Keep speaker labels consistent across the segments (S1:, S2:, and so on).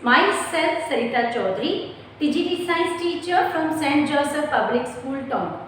S1: Myself, Sarita Chaudhary, TGT Science teacher from St. Joseph Public School, Tong.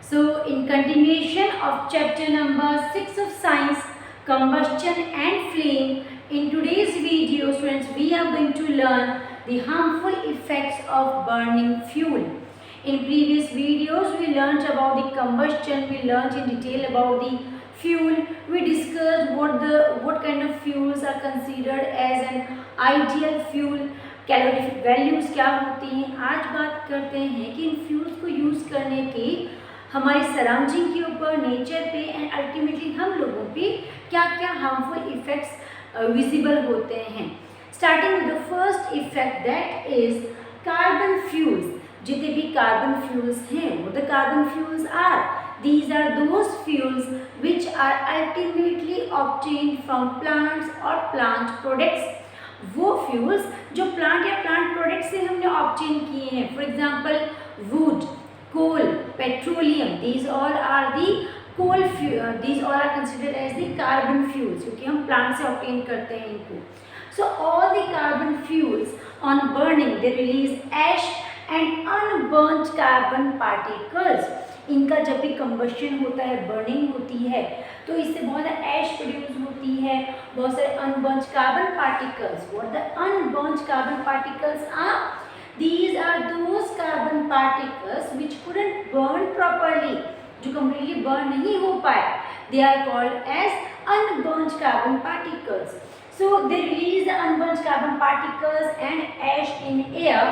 S1: So, in continuation of chapter number 6 of Science, Combustion and Flame, in today's video, students, we are going to learn the harmful effects of burning fuel. In previous videos, we learned about the combustion, we learned in detail about the fuel, we discussed what kind of fuels are considered as an ideal fuel, calorific values क्या होती हैं. आज बात करते हैं कि इन fuels को use करने के हमारी सराउंडिंग के ऊपर, नेचर पे एंड अल्टीमेटली हम लोगों पे क्या क्या हार्मफुल इफेक्ट्स विजिबल होते हैं. Starting with the first effect that is carbon fuels. जितने भी कार्बन फ्यूल्स हैं वो the carbon fuels are, these are those fuels which are ultimately obtained from plants or plant products. वो fuels जो plant या plant product से हमने obtain किए हैं, for example wood, coal, petroleum, these all are the coal fuel, these all are considered as the carbon fuels क्योंकि हम plant से ऑब्टेन करते हैं इनको. So all the carbon fuels on burning they release ash and unburnt carbon particles. इनका जब भी combustion होता है, बर्निंग होती है, तो इससे बहुत ज़्यादा ऐश प्रोड्यूस होती है, बहुत सारे unburned carbon particles. What the unburned carbon particles are? These are those carbon particles which couldn't burn properly, जो कम्प्लीटली बर्न नहीं हो पाए. They are called as unburned carbon particles. So they release the unburnt carbon particles and ash in air,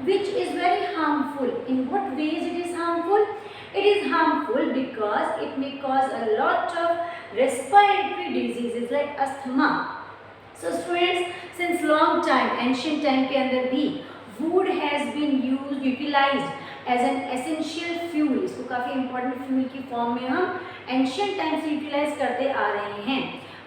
S1: which is very harmful. In what ways it is harmful? It is harmful because it may cause a lot of respiratory diseases like asthma. So students, since long time, ancient time के अंदर भी wood has been utilized as an essential fuel. इसको काफ़ी important fuel की form में हम ancient time से utilize करते आ रहे हैं.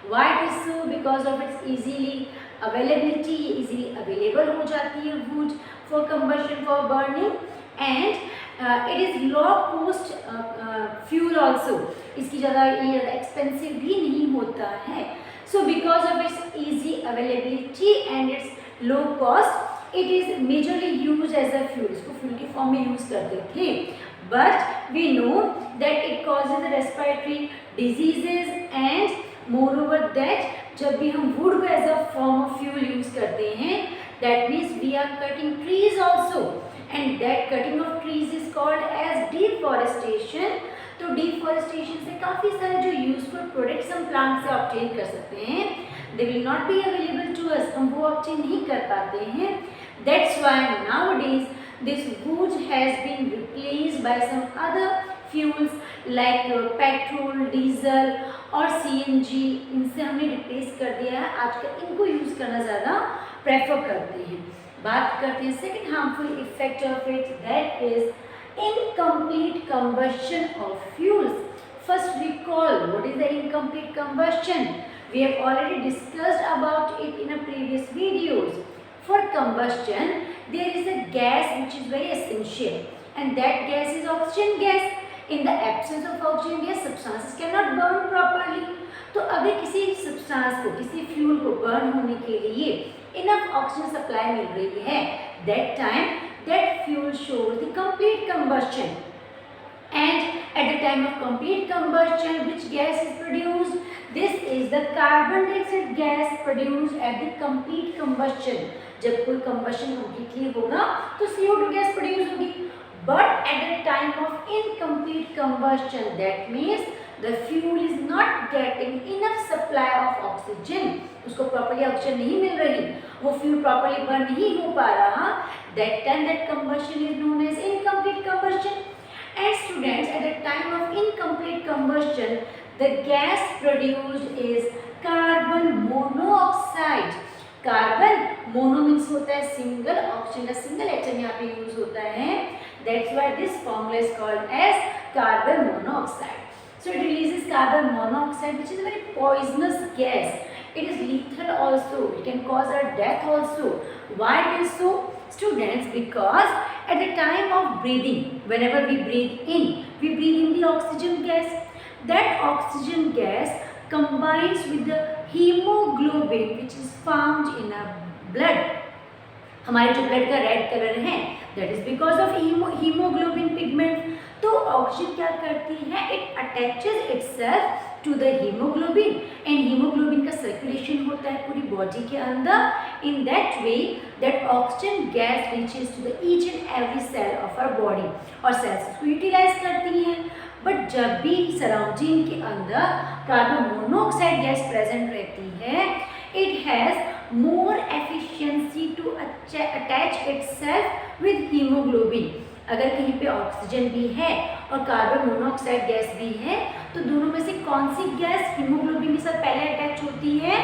S1: Why it is so? Because of its easily availability, easily available हो जाती है wood for combustion, for burning, and it is low cost fuel also. इसकी ज़्यादा expensive भी नहीं होता है. So because of its easy availability and its low cost, it is majorly used as a fuel. इसको fuel की form में use करते थे. But we know that it causes respiratory diseases and moreover that जब भी हम wood को as a form of fuel use करते हैं, that means we are cutting trees also, and that cutting of trees is called as deforestation. तो deforestation से काफ़ी सारे जो useful products हम plant से obtain कर सकते हैं, they will not be available to us. हम वो obtain नहीं कर पाते हैं. That's why nowadays this wood has been replaced by some other fuels like petrol, diesel और CNG. इनसे हमने रिप्लेस कर दिया है. आजकल इनको यूज़ करना ज़्यादा प्रेफर करते हैं. बात करते हैं second harmful effect of it, that is incomplete combustion of fuels. First recall what is the incomplete combustion. We have already discussed about it in a previous videos. For combustion, there is a gas which is very essential, and that gas is oxygen gas. In the absence of oxygen gas, substances cannot burn properly. तो अगर किसी substance को, किसी fuel को burn होने के लिए enough oxygen supply मिल रही है, that time that fuel shows the complete combustion. And at the time of complete combustion, which gas is produced? This is the carbon dioxide gas produced at the complete combustion. जब कोई combustion completely होगा तो CO2 gas produce होगी. But at the time of incomplete combustion, that means the fuel is not getting enough supply of oxygen. उसको properly oxygen नहीं मिल रही, वो fuel properly burn नहीं हो पा रहा. That time that combustion is known as incomplete combustion. And students, at the time of incomplete combustion, the gas produced is carbon monoxide. Carbon mono means होता है single, oxygen का single atom यहाँ पे use होता है. That's why this formula is called as carbon monoxide. So it releases carbon monoxide, which is a very poisonous gas. It is lethal also. It can cause our death also. Why it is so? Students, because at the time of breathing, whenever we breathe in the oxygen gas. That oxygen gas combines with the hemoglobin which is found in our blood. हमारे जो blood का red colour है that is because of haemoglobin pigment. तो oxygen क्या करती है, it attaches itself to the haemoglobin and haemoglobin का circulation होता है पूरी बॉडी के अंदर। In that way that oxygen gas reaches to the each and every cell of our body और सेल्स इसको यूटिलाइज करती हैं। बट जब भी सराउंडिंग के अंदर कार्बन मोनोऑक्साइड गैस प्रेजेंट रहती है, it has more efficiency to attach itself with hemoglobin। अगर कहीं पे ऑक्सीजन भी है और कार्बन मोनोऑक्साइड गैस भी है तो दोनों में से कौन सी गैस हीमोग्लोबिन के साथ पहले अटैच होती है,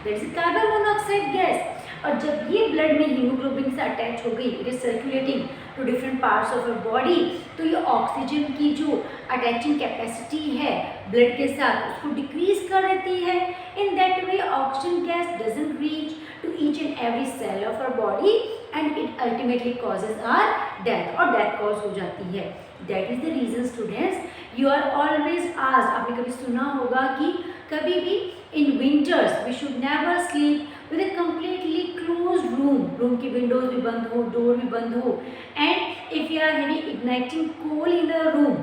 S1: that is carbon monoxide gas. और जब ये ब्लड में हीमोग्लोबिन के साथ अटैच हो गई, it is circulating to different parts of your body, तो ये ऑक्सीजन की जो अटैचिंग कैपेसिटी है ब्लड के साथ उसको डिक्रीज कर देती है। इन that way oxygen gas doesn't reach to each and every cell of our body and it ultimately causes our death और death cause हो जाती है। That is the reason students you are always asked, आपने कभी सुना होगा कि कभी भी in winters we should never sleep with a completely closed room, room की windows भी बंद हो, door भी बंद हो, and if you are having igniting coal in the room,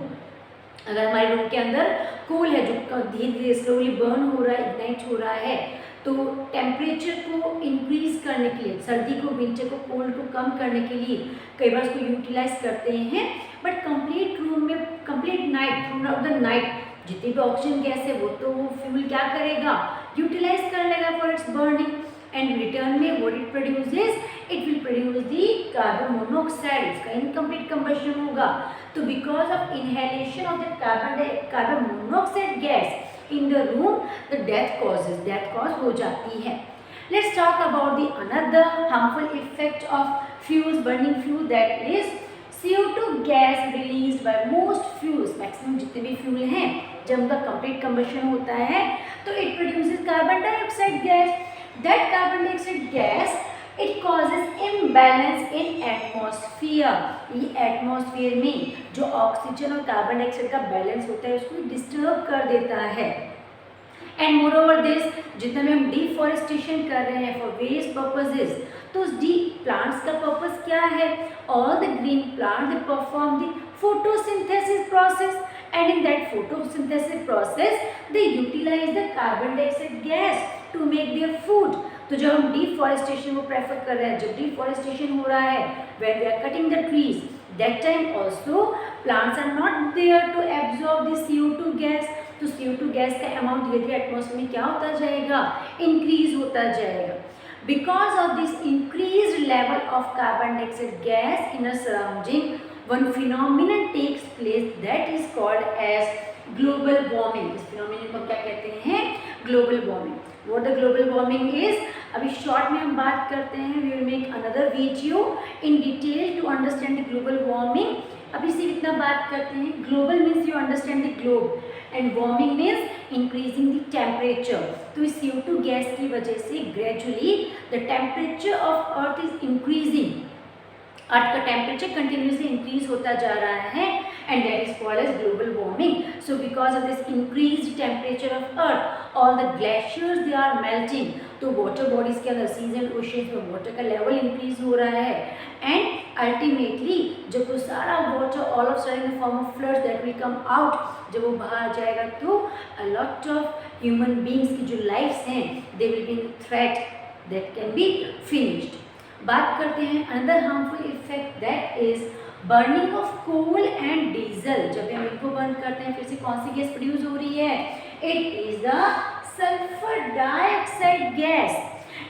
S1: अगर हमारे रूम के अंदर कोल है जो धीरे धीरे स्लोली बर्न हो रहा है, इग्नाइट हो रहा है, तो टेम्परेचर को इंक्रीज करने के लिए, सर्दी को, विंटर को, कोल्ड को कम करने के लिए कई बार उसको यूटिलाइज करते हैं। बट कंप्लीट रूम में complete night, through out the night जितनी भी ऑक्सीजन गैस है वो तो वो फ्यूल क्या करेगा, यूटिलाइज कर लेगा for its burning and return में what it produces, it will produce the carbon monoxide, इसका इनकम्प्लीट कंबशन होगा। तो because of inhalation of the carbon monoxide gas in the room the death cause हो जाती है। Let's talk about the another harmful effect of fuels, burning fuel, that is CO2 gas released by most fuels, maximum जितने भी fuel हैं जब उनका complete combustion होता है तो it produces carbon dioxide gas। That carbon dioxide gas it causes imbalance in atmosphere। ये atmosphere में जो ऑक्सीजन और कार्बन डाइऑक्साइड का बैलेंस होता है उसको डिस्टर्ब कर देता है। एंड मोर ओवर दिस, जितना भी हम डिफॉरेस्टेशन कर रहे हैं फॉर वेरियस पर्पजेज, तो उस प्लांट्स का पर्पज क्या है, all the green plant they perform the photosynthesis process and in that photosynthesis process they utilise the carbon dioxide gas to make their food. तो जब हम डिफॉरेस्टेशन को प्रेफर कर रहे हैं, जब डिफॉरेस्टेशन हो रहा है, when we are cutting the trees, that time also plants are not there to absorb the CO2 gas. तो CO2 गैस का अमाउंट धीरे धीरे एटमॉस्फेयर में क्या होता जाएगा, इंक्रीज होता जाएगा। Because of this increased level of carbon dioxide gas in a surrounding, one phenomenon takes place that is called as global warming. इस फिनोमिनन को क्या कहते हैं, global warming. What the global warming is, अभी short में हम बात करते हैं, we will make another video in detail to understand the global warming। अभी सिर्फ इतना बात करते हैं, global means you understand the globe and warming means increasing the temperature। तो इस CO2 गैस की वजह से gradually the temperature of earth is increasing, अर्थ का टेम्परेचर कंटिन्यूसली इंक्रीज होता जा रहा है and that is called as global warming. So because of this increased temperature of earth all the glaciers they are melting, तो water bodies के अंदर seas and oceans में water का लेवल इंक्रीज हो रहा है एंड अल्टीमेटली जब वो सारा water all of sudden in the form of floods that will come out, जब वो बाहर जाएगा तो a lot of human beings की जो लाइफ्स हैं they will be in threat that can be finished. बात करते हैं another harmful effect that is burning of coal and diesel. जब हम इनको बर्न करते हैं फिर से कौन सी गैस प्रोड्यूस हो रही है, it is the sulphur dioxide gas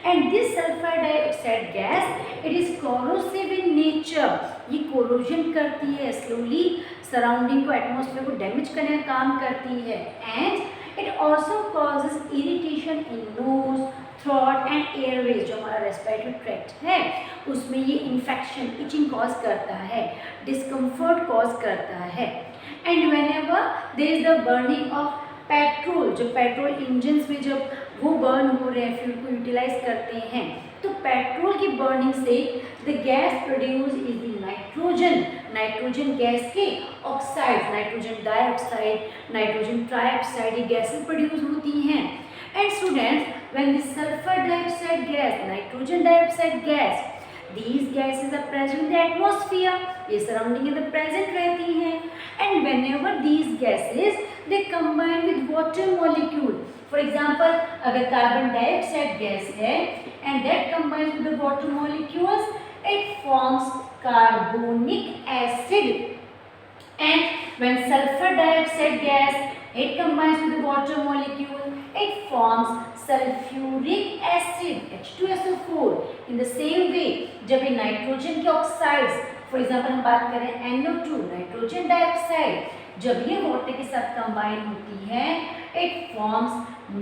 S1: and this sulphur dioxide gas it is corrosive in nature. ये कोरोजन करती है, स्लोली सराउंडिंग को, एटमॉस्फेयर को डैमेज करने का काम करती है and it also causes irritation in knows, throat and Airways. जो हमारा रेस्पिरेटरी ट्रैक्ट है उसमें ये इन्फेक्शन, इचिंग कॉज करता है, डिस्कम्फर्ट कॉज करता है। And whenever there is the burning of petrol, जो पेट्रोल इंजन्स में जब वो बर्न हो रहे हैं, फ्यूल को यूटिलाइज करते हैं, तो पेट्रोल की बर्निंग से the gas produce is the nitrogen. Nitrogen gas के oxide, nitrogen dioxide, nitrogen trioxide, ये गैसेस प्रोड्यूस होती हैं। And students, when the sulfur dioxide gas, nitrogen dioxide gas, these gases are present in the atmosphere, ये surrounding in the present रहती हैं, and whenever these gases they combine with water molecule. For example, अगर carbon dioxide gas है and that combines with the water molecules, it forms carbonic acid. And when sulfur dioxide gas it combines with the water molecule, it forms sulfuric acid H2SO4. In the same way, जब ये nitrogen के oxides, for example हम बात करें NO2 nitrogen dioxide, जब ये water के साथ कंबाइन होती है, it forms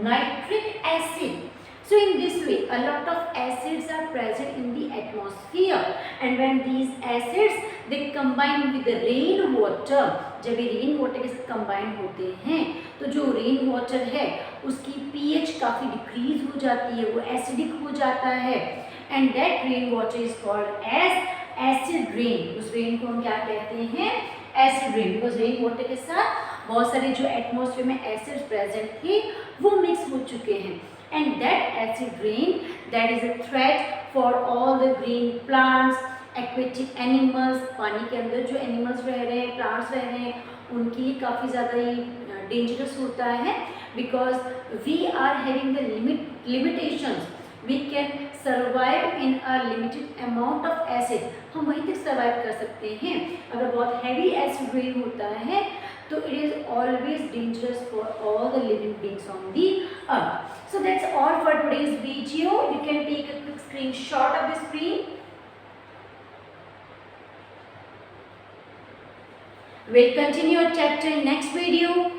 S1: nitric acid. So in this way, a lot of acids are present in the atmosphere, and when these acids they combine with the rain water, जब ये rain water के साथ combine होते हैं तो जो रेन वाटर है उसकी pH काफ़ी डिक्रीज हो जाती है, वो एसिडिक हो जाता है, and that rain water is called as acid rain. उस रेन को हम क्या कहते हैं? Acid rain. Because rain water के साथ बहुत सारे जो एटमॉस्फेयर में एसिड्स प्रेजेंट थे वो मिक्स हो चुके हैं, and that acid rain, that is a threat for all the green plants, aquatic animals, पानी के अंदर जो एनिमल्स रह रहे हैं, प्लांट्स रह रहे हैं, उनके लिए काफ़ी ज़्यादा ये डेंजरस होता है, because we are having the limitations. We can survive in a limited amount of acid. हम वहीं तक सर्वाइव कर सकते हैं. अगर बहुत हैवी एसिड रेन होता है तो it is always dangerous for all the living beings on the earth. So that's all for today's video. You can take a quick screenshot of the screen. We'll continue our chapter in next video.